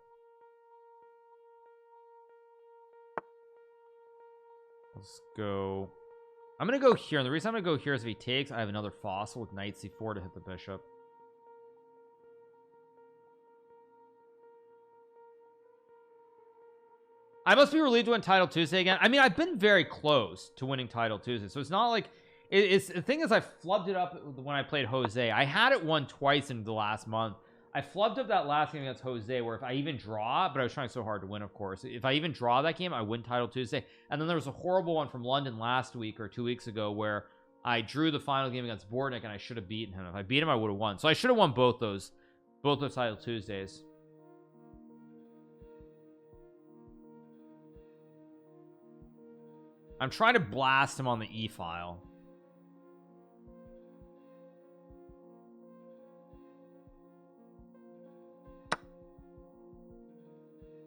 Let's go. I'm gonna go here, and the reason I'm gonna go here is if he takes, I have another fossil with knight c4 to hit the bishop. I must be relieved to win Title Tuesday again. I mean, I've been very close to winning Title Tuesday, so it's not like It's the thing is I flubbed it up when I played Jose. I had it won twice in the last month. I flubbed up that last game against Jose where if I even draw, but I was trying so hard to win, of course, if I even draw that game I win title Tuesday. And then there was a horrible one from London last week or 2 weeks ago where I drew the final game against Bortnick and I should have beaten him. If I beat him I would have won, so I should have won both those title Tuesdays. I'm trying to blast him on the E file.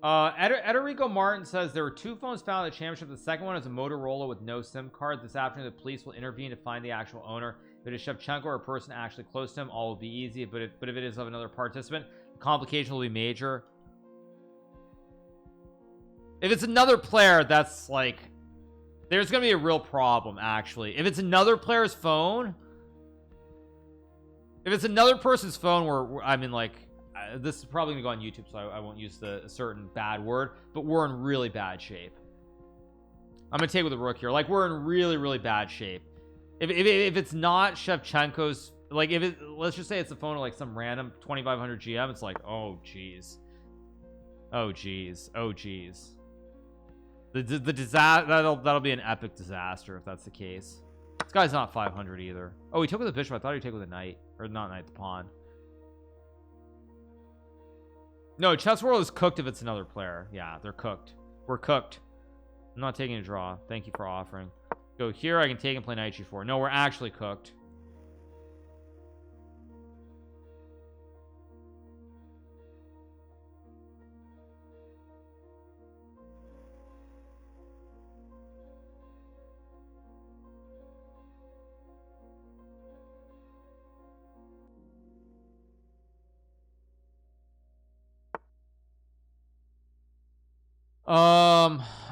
Ederico Martin says there were 2 phones found at the championship. The second one is a Motorola with no SIM card. This afternoon the police will intervene to find the actual owner. If it is Shevchenko or a person actually close to him, all will be easy, but if it is of another participant, the complication will be major. If it's another player, that's like there's gonna be a real problem. Actually, if it's another player's phone, if it's another person's phone where I mean like this is probably gonna go on YouTube, so I won't use the certain bad word, but we're in really bad shape. I'm gonna take with a rook here. Like we're in really bad shape. If it's not Shevchenko's, like if it, let's just say it's a phone of like some random 2500 GM, it's like oh geez, oh geez, oh geez. The disaster that'll be an epic disaster if that's the case. This guy's not 500 either. Oh, he took with the bishop. I thought he'd take with a knight, or not knight, the pawn. No, Chess World is cooked if it's another player. Yeah, they're cooked. We're cooked. I'm not taking a draw. Thank you for offering. Go here. I can take and play knight g4. No, we're actually cooked.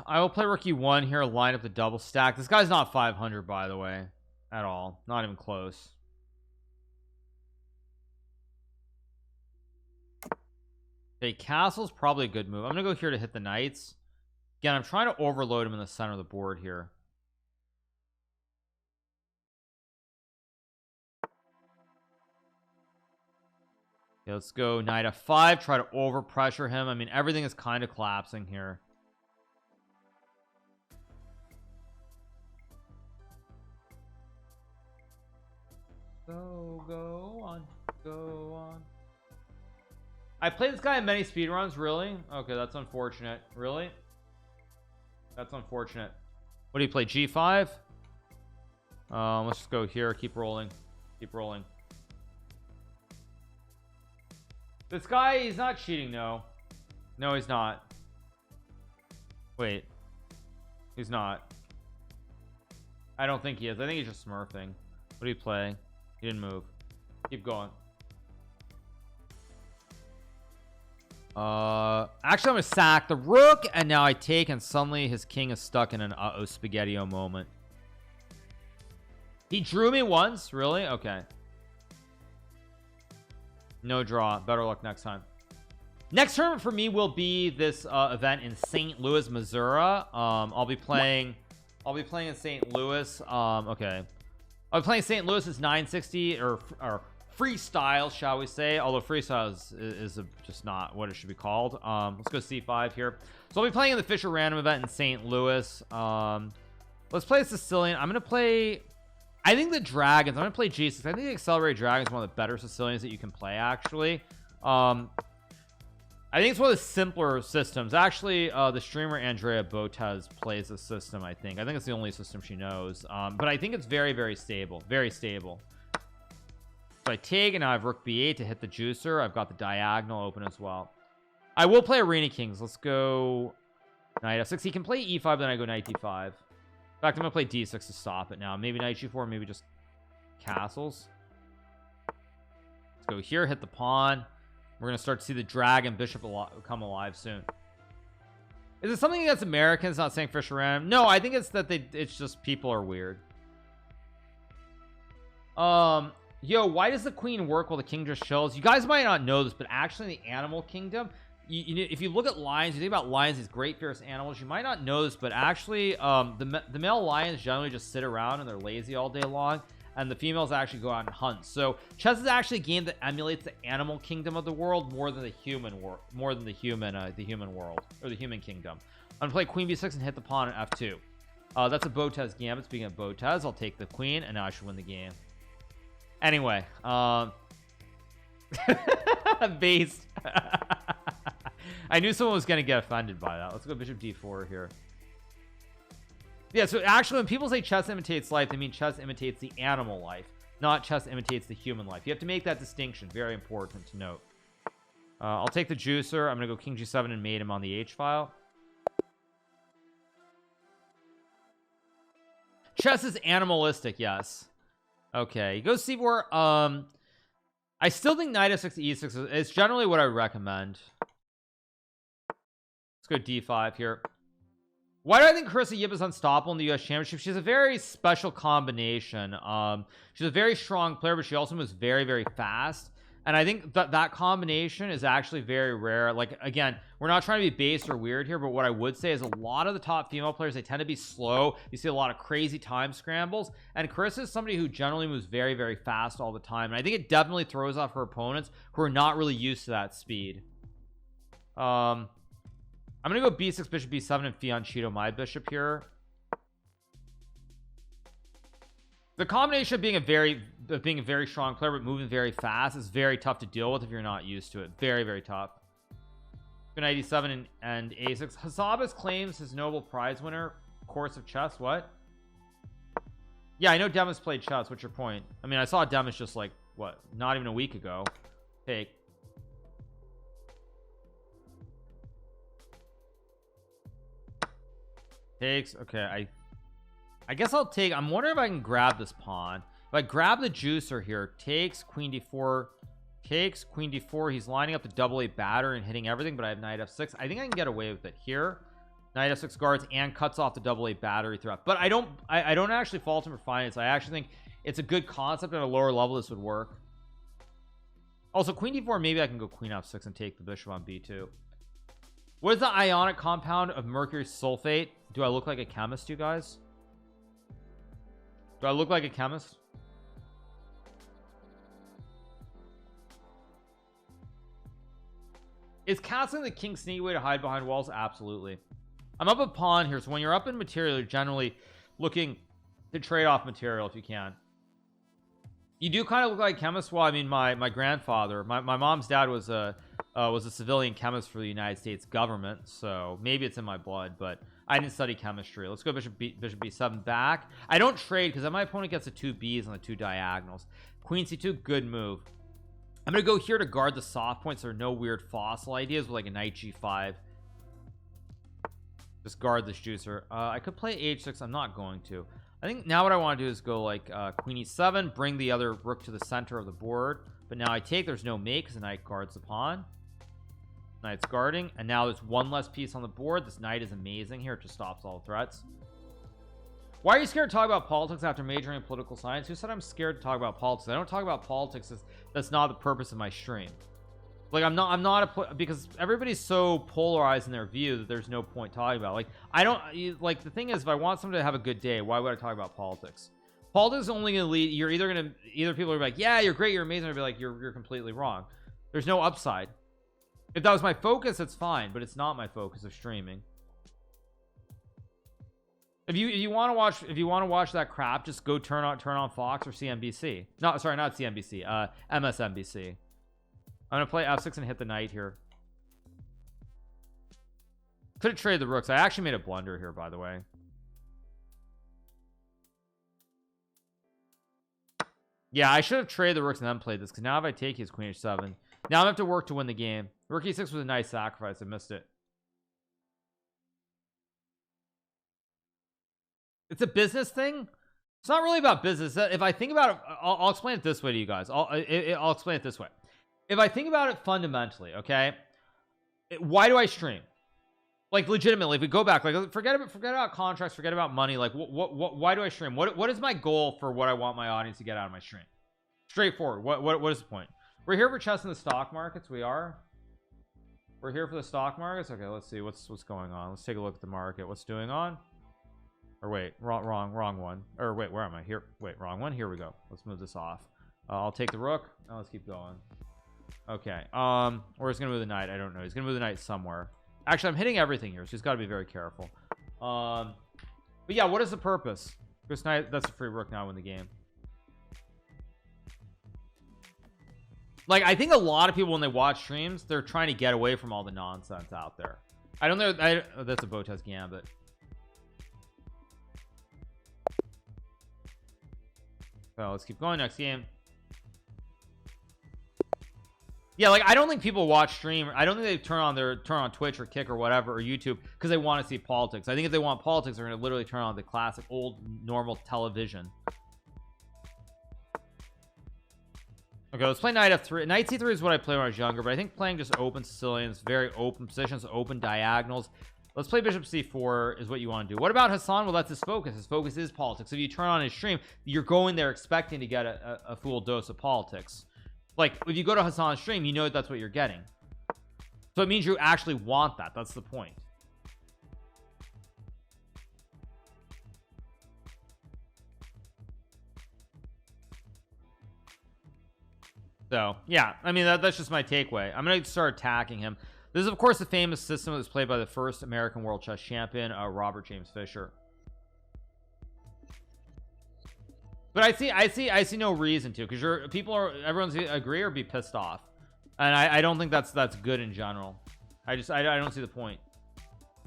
I will play rookie 1 here, line up the double stack. This guy's not 500 by the way at all, not even close. Okay, castle's probably a good move. I'm gonna go here to hit the knights again. I'm trying to overload him in the center of the board here. Okay, let's go knight f5, try to over pressure him. I mean everything is kind of collapsing here. Go on. I played this guy in many speedruns. Really? Okay, that's unfortunate. Really? That's unfortunate. What do you play? G5? Let's just go here. Keep rolling. Keep rolling. This guy, he's not cheating, no. No, he's not. Wait. He's not. I don't think he is. I think he's just smurfing. What do you play? He didn't move. Keep going. Actually I'm gonna sack the rook and now I take, and suddenly his king is stuck in an uh-oh spaghetti-o moment. He drew me once. Really? Okay. No draw. Better luck next time. Next tournament for me will be this event in St. Louis, Missouri. I'll be playing in St. Louis. Okay, I'll be playing St. Louis. It's 960 or freestyle, shall we say, although freestyle is just not what it should be called. Let's go c5 here. So I'll be playing in the Fisher random event in St. Louis. Let's play a Sicilian. I'm gonna play, I think, the dragons. I'm gonna play g6. I think the accelerated dragon is one of the better Sicilians that you can play, actually. I think it's one of the simpler systems, actually. The streamer Andrea Botez plays this system. I think it's the only system she knows, but I think it's very stable, very stable. So I take, and now I have rook b8 to hit the juicer. I've got the diagonal open as well. I will play Arena Kings. Let's go knight f6. He can play e5, then I go knight d5. In fact, I'm gonna play d6 to stop it now. Maybe knight g4, maybe just castles. Let's go here, hit the pawn. We're gonna start to see the dragon bishop come alive soon. Is it something against Americans, not saying Fisher random? No, I think it's that it's just people are weird. Yo, why does the queen work while the king just chills? You guys might not know this, but actually in the animal kingdom, if you look at lions, you think about lions, these great fierce animals, you might not know this, but actually the male lions generally just sit around and they're lazy all day long, and the females actually go out and hunt. So chess is actually a game that emulates the animal kingdom of the world more than the human world, world, or the human kingdom. I'm gonna play queen b6 and hit the pawn at f2. That's a Botez gambit. Speaking of Botez, I'll take the queen and now I should win the game. Anyway, based. I knew someone was gonna get offended by that. Let's go bishop d4 here. Yeah, so actually when people say chess imitates life, they mean chess imitates the animal life, not chess imitates the human life. You have to make that distinction. Very important to note. I'll take the juicer. I'm gonna go king g7 and mate him on the h file. Chess is animalistic, yes. Okay, he goes c4. I still think knight f6 e6 is generally what I recommend. Let's go d5 here. Why do I think Carissa Yip is unstoppable in the US Championship? She's a very special combination. She's a very strong player, but she also moves very, very fast. And I think that combination is actually very rare. Like, again, we're not trying to be base or weird here, but what I would say is a lot of the top female players, they tend to be slow. You see a lot of crazy time scrambles, and Carissa is somebody who generally moves very, very fast all the time, and I think it definitely throws off her opponents who are not really used to that speed. I'm gonna go b6 bishop b7 and fianchetto my bishop here. The combination of being a very strong player but moving very fast is very tough to deal with if you're not used to it. Very, very tough. Knight e7 and a6. Hassabis claims his Nobel Prize winner course of chess. What? Yeah, I know Demis played chess. What's your point? I mean, I saw Demis just like what, not even a week ago. Take. Takes. Okay, I guess I'll take. I'm wondering if I can grab this pawn. If I grab the juicer here, takes queen d4, takes queen d4. He's lining up the double A batter and hitting everything, but I have knight f6. I think I can get away with it here. Knight f6 guards and cuts off the double A battery threat. But I don't actually fault him for finding this. I actually think it's a good concept at a lower level. This would work. Also, queen d4. Maybe I can go queen f6 and take the bishop on b2. What is the ionic compound of mercury sulfate? Do I look like a chemist, you guys? Do I look like a chemist? Is castling the king sneaky way to hide behind walls? Absolutely. I'm up a pawn here, so when you're up in material, you're generally looking to trade off material if you can. You do kind of look like a chemist. Well, I mean, my grandfather, my mom's dad was a civilian chemist for the United States government, so maybe it's in my blood, but I didn't study chemistry. Let's go bishop b7 back. I don't trade because then my opponent gets the two B's on the two diagonals. Queen c2, good move. I'm gonna go here to guard the soft points. There are no weird fossil ideas with like a knight g5. Just guard this juicer. I could play h6. I'm not going to. I think now what I want to do is go like queen e7, bring the other rook to the center of the board. But now I take, there's no mate because the knight guards the pawn. Knight's guarding, and now there's one less piece on the board. This knight is amazing here. It just stops all threats. Why are you scared to talk about politics after majoring in political science? Who said I'm scared to talk about politics? I don't talk about politics. That's not the purpose of my stream. Like, I'm not because everybody's so polarized in their view that there's no point talking about. Like, I don't like, the thing is, if I want someone to have a good day, why would I talk about politics? Politics is only going to lead, either people are like, yeah, you're great, you're amazing, or be like, you're completely wrong. There's no upside. If that was my focus, it's fine, but it's not my focus of streaming. If you want to watch that crap, just go turn on Fox or CNBC. No, sorry, not CNBC. MSNBC. I'm gonna play f6 and hit the knight here. Could have traded the rooks. I actually made a blunder here, by the way. Yeah, I should have traded the rooks and then played this, because now if I take his queen h7, now I have to work to win the game. Rook e6 was a nice sacrifice. I missed it. It's a business thing. It's not really about business. If I think about it, I'll explain it this way to you guys. I'll explain it this way. If I think about it fundamentally, okay, why do I stream? Like, legitimately, if we go back, like, forget about contracts, forget about money. Like, why do I stream? What is my goal for what I want my audience to get out of my stream? Straightforward. What is the point? We're here for chess in the stock markets. We are. We're here for the stock markets. Okay, let's see what's going on. Let's take a look at the market. What's going on? Or wait, wrong one. Or wait, where am I? Here. Wait, wrong one. Here we go. Let's move this off. I'll take the rook. Now let's keep going. Okay. Or he's gonna move the knight. I don't know. He's gonna move the knight somewhere. Actually, I'm hitting everything here, so he's got to be very careful. But yeah, what is the purpose? This knight, that's a free rook now in the game. Like, I think a lot of people when they watch streams, they're trying to get away from all the nonsense out there. I don't know. Oh, that's a Botez gambit. So let's keep going. Next game. Yeah, like I don't think people watch stream. I don't think they turn on Twitch or Kick or whatever or YouTube because they want to see politics. I think if they want politics, they're going to literally turn on the classic old normal television. Okay, let's play knight f3. Knight c3 is what I played when I was younger, but I think playing just open Sicilians, very open positions, open diagonals. Let's play bishop c4 is what you want to do. What about Hassan? Well, that's his focus. His focus is politics. If you turn on his stream, you're going there expecting to get a full dose of politics. Like if you go to Hassan's stream, you know that's what you're getting. So it means you actually want that. That's the point. So yeah, I mean that's just my takeaway. I'm gonna start attacking him. This is of course a famous system that was played by the first American world chess champion, Robert James Fisher. But I see no reason to, because everyone's agree or be pissed off, and I don't think that's good in general. I don't see the point.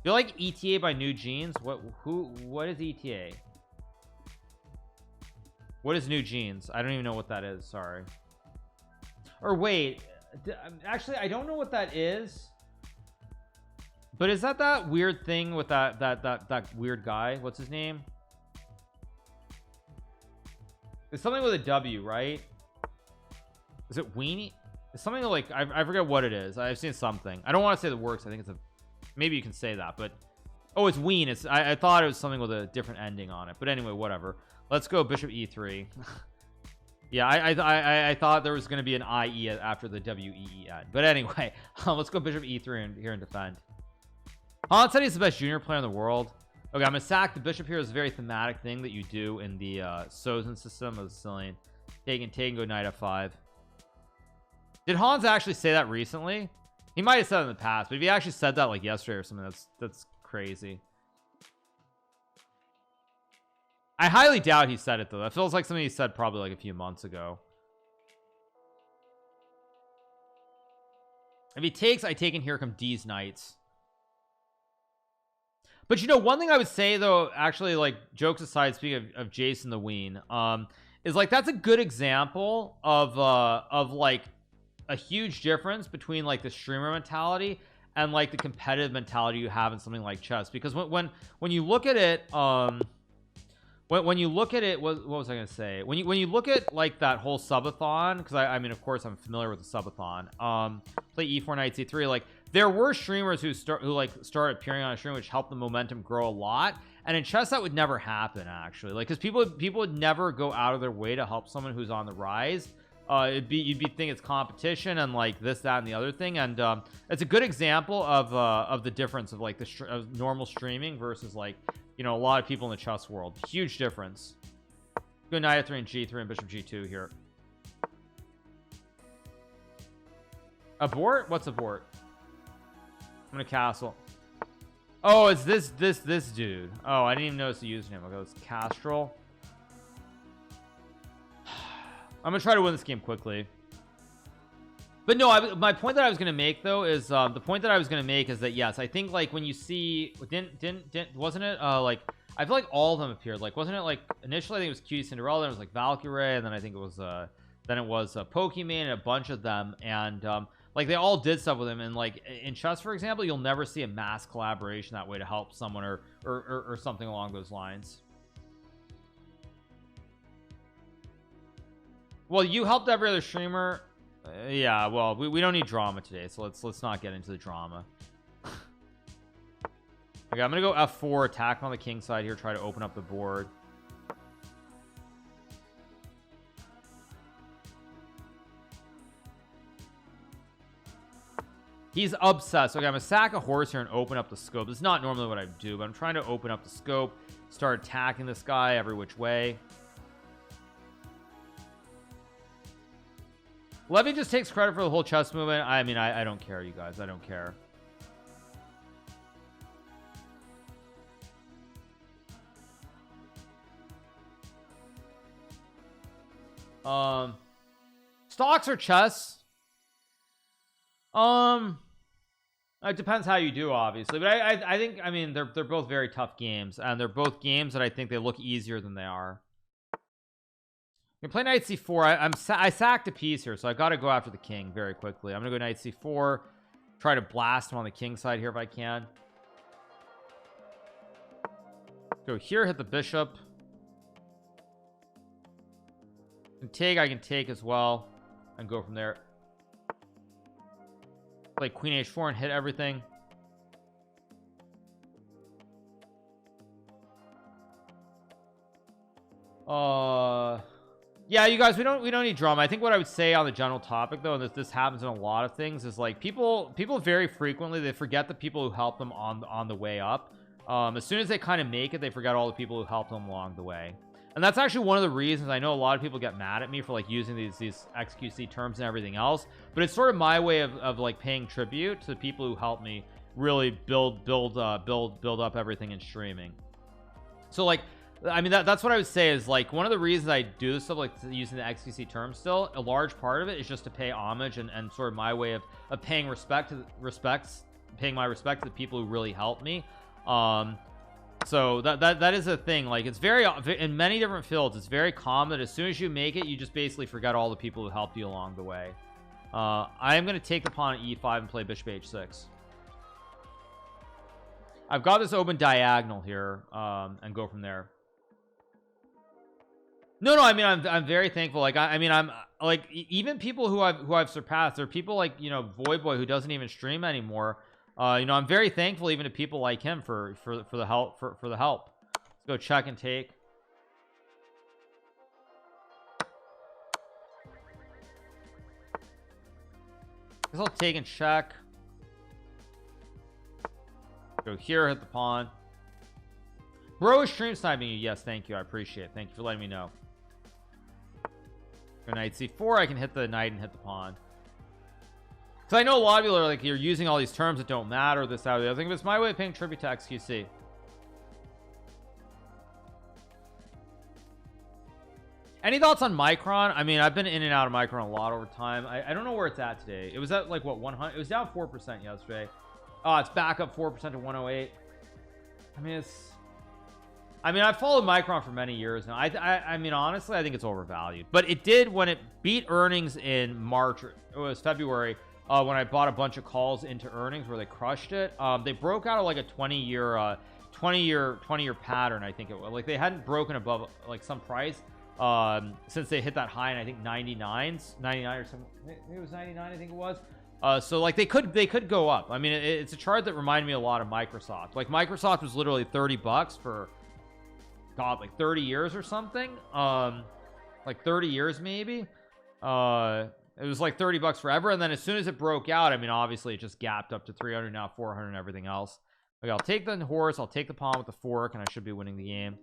You like ETA by New Jeans? What is ETA? What is New Jeans? I don't even know what that is. Sorry. Or wait, actually I don't know what that is. But is that weird thing with that weird guy? What's his name? It's something with a W, right? Is it Weenie? It's something like I forget what it is. I've seen something. I don't want to say the works. I think it's a maybe you can say that, but oh, it's Ween. It's I thought it was something with a different ending on it. But anyway, whatever. Let's go bishop e3. Yeah, I thought there was going to be an IE after the WEEN. But anyway, let's go bishop e3 here and defend. Han said he's the best junior player in the world. Okay, I'm gonna sack the bishop here. Is a very thematic thing that you do in the Sozin system of the Sicilian. Take and go knight f5. Did Hans actually say that recently? He might have said it in the past, but if he actually said that like yesterday or something, that's crazy. I highly doubt he said it though. That feels like something he said probably like a few months ago. If he takes, I take, and here come D's knights. But you know, one thing I would say though, actually, like jokes aside, speaking of Jason the Ween, is like that's a good example of like a huge difference between like the streamer mentality and like the competitive mentality you have in something like chess. Because when you look at it, when you look at it, what was I gonna say? When you look at like that whole subathon, because I mean, of course, I'm familiar with the subathon. Play e4 knight c3. Like there were streamers who started appearing on a stream, which helped the momentum grow a lot. And in chess, that would never happen actually. Like because people would never go out of their way to help someone who's on the rise. You'd be think it's competition and like this, that, and the other thing. And it's a good example of the difference of like of normal streaming versus like, you know, a lot of people in the chess world. Huge difference. Go knight f3 and g3 and bishop g2 here. Abort? What's abort? I'm gonna castle. Oh, it's this dude. Oh, I didn't even notice the username. Okay, it's Castrol. I'm gonna try to win this game quickly. But no, my point that I was gonna make though is that yes, I think like when you see wasn't it like I feel like all of them appeared. Like wasn't it like initially I think it was Cutie Cinderella, then it was like Valkyrie, and then I think it was Pokemon and a bunch of them, and like they all did stuff with him. And like in chess, for example, you'll never see a mass collaboration that way to help someone or something along those lines. Well, you helped every other streamer. Yeah, well, we don't need drama today, so let's not get into the drama. Okay, I'm gonna go f4, attack on the king side here, try to open up the board. He's obsessed. Okay, I'm gonna sack a horse here and open up the scope. This is not normally what I do, but I'm trying to open up the scope, start attacking this guy every which way. Levy just takes credit for the whole chess movement. I mean, I don't care, you guys. I don't care. Stocks or chess? It depends how you do, obviously, but I think, I mean, they're both very tough games, and they're both games that I think they look easier than they are. You play knight c4. I sacked a piece here, so I got to go after the king very quickly. I'm gonna go knight c4, try to blast him on the king side here if I can. Go here, hit the bishop. I can take as well and go from there. Play queen h4 and hit everything. Yeah, you guys, we don't need drama. I think what I would say on the general topic, though, and this happens in a lot of things, is like people very frequently, they forget the people who helped them on the way up. As soon as they kind of make it, they forget all the people who helped them along the way. And that's actually one of the reasons I know a lot of people get mad at me for like using these XQC terms and everything else, but it's sort of my way of like paying tribute to the people who helped me really build up everything in streaming. So like, I mean, that's what I would say is like one of the reasons I do this stuff, like using the XQC terms, still a large part of it is just to pay homage and sort of my way of paying paying my respect to the people who really helped me. So that is a thing. Like, it's very, in many different fields, it's very common that as soon as you make it, you just basically forget all the people who helped you along the way. I am going to take the pawn at e5 and play bishop h6. I've got this open diagonal here, and go from there. No, I mean, I'm very thankful. Like, I mean, I'm like, even people who I've surpassed, there are people like, you know, Voidboy, who doesn't even stream anymore. You know, I'm very thankful even to people like him for the help. For the help. Let's go check and take. Guess I'll take and check. Go here, hit the pawn. Bro is stream sniping you. Yes, thank you. I appreciate it. Thank you for letting me know. Go knight c4. I can hit the knight and hit the pawn. Because I know a lot of people are like, you're using all these terms that don't matter, this, that, or the other thing, but it's my way of paying tribute to XQC. Any thoughts on Micron? I mean, I've been in and out of Micron a lot over time. I don't know where it's at today. It was at like, what, 100? It was down 4% yesterday. Oh, it's back up 4% to 108. I mean, I've followed Micron for many years now. I mean, honestly, I think it's overvalued. But it did when it beat earnings in March, or it was February, when I bought a bunch of calls into earnings where they crushed it. They broke out of like a 20-year pattern. I think it was like they hadn't broken above like some price since they hit that high in, I think 99 or something. Maybe it was 99, I think it was. So like they could go up. I mean, it's a chart that reminded me a lot of Microsoft. Like Microsoft was literally $30 for, God, like 30 years or something. Like 30 years maybe. It was like $30 forever, and then as soon as it broke out, I mean, obviously it just gapped up to 300, now 400, and everything else. Okay, I'll take the horse, I'll take the pawn with the fork, and I should be winning the game.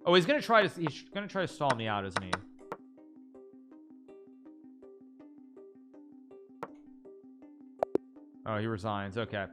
Oh, he's gonna try to stall me out, isn't he? Oh, he resigns. Okay.